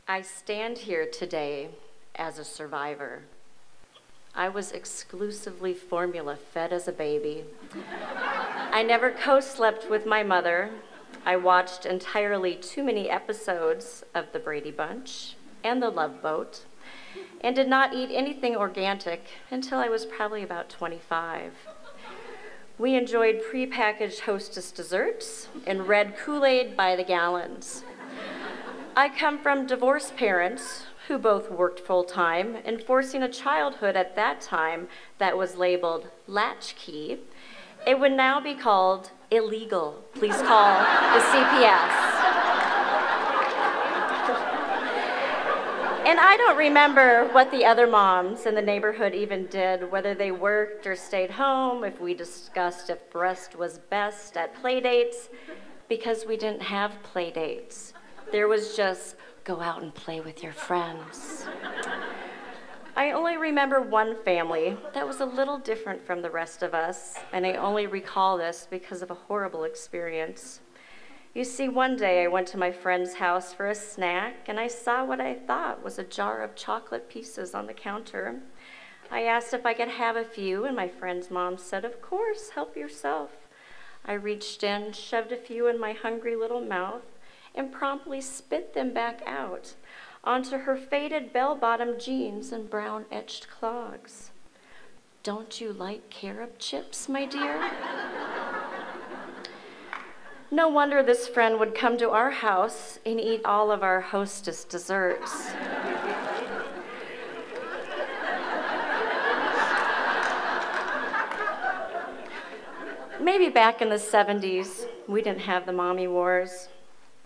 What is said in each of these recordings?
I stand here today as a survivor. I was exclusively formula fed as a baby. I never co-slept with my mother. I watched entirely too many episodes of The Brady Bunch and The Love Boat, and did not eat anything organic until I was probably about 25. We enjoyed prepackaged Hostess desserts and red Kool-Aid by the gallons. I come from divorced parents who both worked full-time, enforcing a childhood at that time that was labeled latchkey. It would now be called illegal. Please call the CPS. And I don't remember what the other moms in the neighborhood even did, whether they worked or stayed home, if we discussed if breast was best at play dates, because we didn't have play dates. There was just go out and play with your friends. I only remember one family that was a little different from the rest of us, and I only recall this because of a horrible experience. You see, one day I went to my friend's house for a snack, and I saw what I thought was a jar of chocolate pieces on the counter. I asked if I could have a few, and my friend's mom said, "Of course, help yourself." I reached in, shoved a few in my hungry little mouth, and promptly spit them back out onto her faded bell-bottom jeans and brown-etched clogs. "Don't you like carob chips, my dear?" No wonder this friend would come to our house and eat all of our Hostess desserts. Maybe back in the 70s, we didn't have the mommy wars.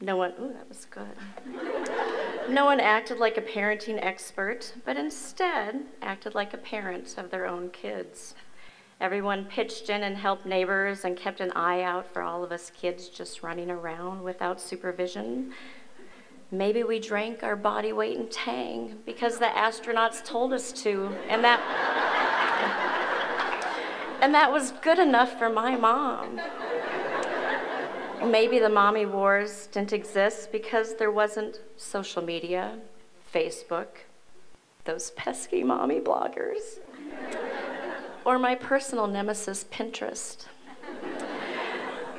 No one, ooh, that was good. No one acted like a parenting expert, but instead acted like a parent of their own kids. Everyone pitched in and helped neighbors and kept an eye out for all of us kids just running around without supervision. Maybe we drank our body weight in Tang because the astronauts told us to, and that was good enough for my mom. Maybe the mommy wars didn't exist because there wasn't social media, Facebook, those pesky mommy bloggers, or my personal nemesis, Pinterest.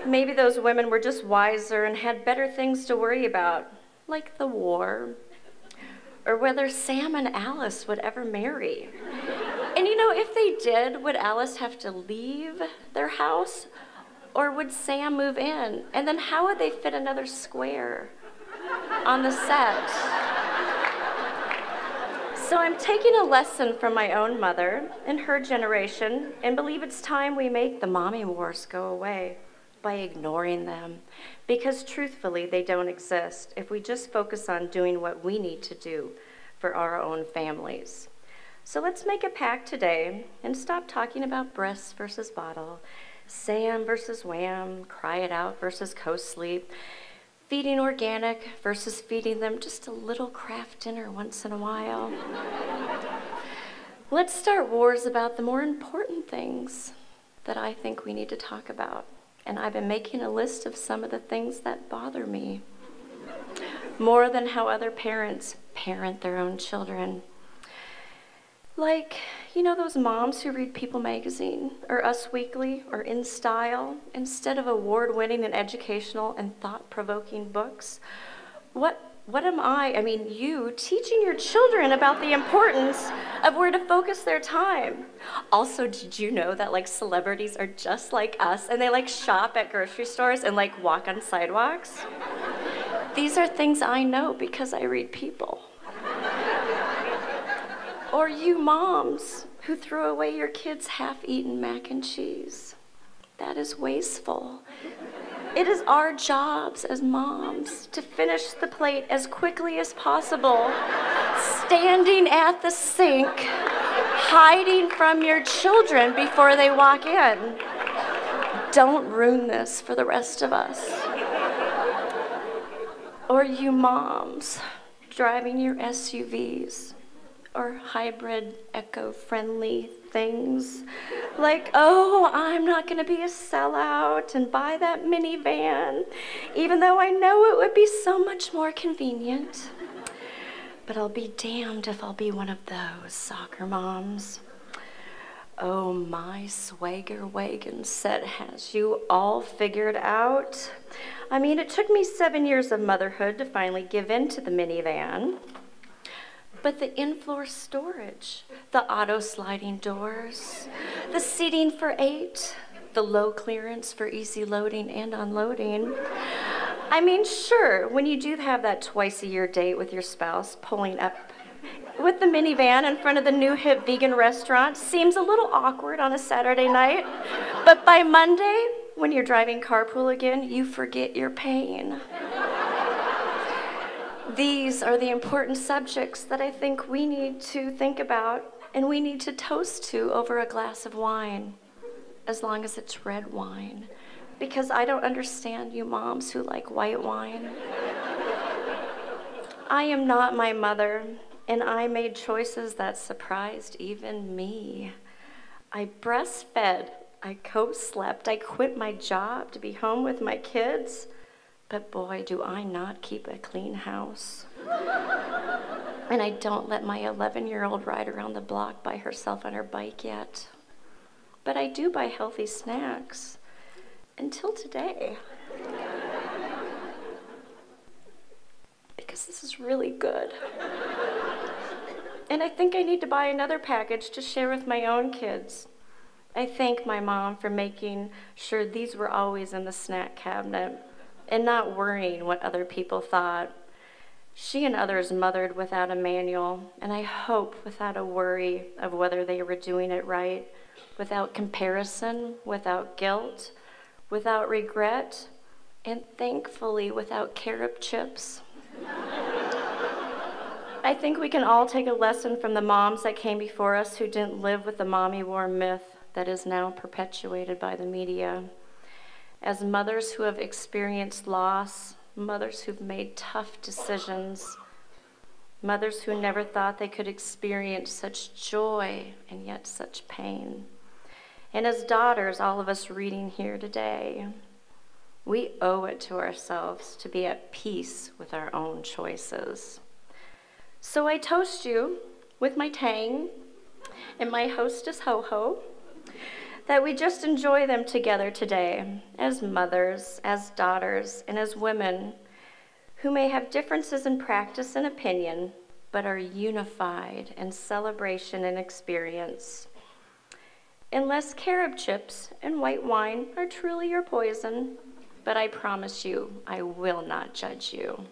Maybe those women were just wiser and had better things to worry about, like the war, or whether Sam and Alice would ever marry. And you know, if they did, would Alice have to leave their house? Or would Sam move in? And then how would they fit another square on the set? So I'm taking a lesson from my own mother and her generation and believe it's time we make the mommy wars go away by ignoring them. Because truthfully, they don't exist if we just focus on doing what we need to do for our own families. So let's make a pact today and stop talking about breasts versus bottle, Sam versus wham, cry it out versus co-sleep, feeding organic versus feeding them just a little Kraft dinner once in a while. Let's start wars about the more important things that I think we need to talk about. And I've been making a list of some of the things that bother me more than how other parents parent their own children. Like, you know those moms who read People magazine or Us Weekly or In Style instead of award-winning and educational and thought-provoking books? What am you, teaching your children about the importance of where to focus their time? Also, did you know that like celebrities are just like us and they like shop at grocery stores and like walk on sidewalks? These are things I know because I read People. Or you moms who throw away your kids' half-eaten mac and cheese. That is wasteful. It is our jobs as moms to finish the plate as quickly as possible, standing at the sink, hiding from your children before they walk in. Don't ruin this for the rest of us. Or you moms driving your SUVs or hybrid eco-friendly things like, oh, I'm not gonna be a sellout and buy that minivan, even though I know it would be so much more convenient. but I'll be damned if I'll be one of those soccer moms. Oh, my swagger wagon set has you all figured out. I mean, it took me 7 years of motherhood to finally give in to the minivan. But the in-floor storage, the auto-sliding doors, the seating for 8, the low clearance for easy loading and unloading. I mean, sure, when you do have that twice-a-year date with your spouse, pulling up with the minivan in front of the new hip vegan restaurant seems a little awkward on a Saturday night. But by Monday, when you're driving carpool again, you forget your pain. These are the important subjects that I think we need to think about and we need to toast to over a glass of wine, as long as it's red wine, because I don't understand you moms who like white wine. I am not my mother, and I made choices that surprised even me. I breastfed, I co-slept, I quit my job to be home with my kids. But boy, do I not keep a clean house. And I don't let my 11-year-old ride around the block by herself on her bike yet. But I do buy healthy snacks. Until today. Because this is really good. And I think I need to buy another package to share with my own kids. I thank my mom for making sure these were always in the snack cabinet and not worrying what other people thought. She and others mothered without a manual, and I hope without a worry of whether they were doing it right, without comparison, without guilt, without regret, and thankfully without carob chips. I think we can all take a lesson from the moms that came before us who didn't live with the mommy war myth that is now perpetuated by the media. As mothers who have experienced loss, mothers who've made tough decisions, mothers who never thought they could experience such joy and yet such pain. And as daughters, all of us reading here today, we owe it to ourselves to be at peace with our own choices. So I toast you with my tang and my hostess Ho Hos, that we just enjoy them together today as mothers, as daughters, and as women who may have differences in practice and opinion, but are unified in celebration and experience. Unless carob chips and white wine are truly your poison, but I promise you, I will not judge you.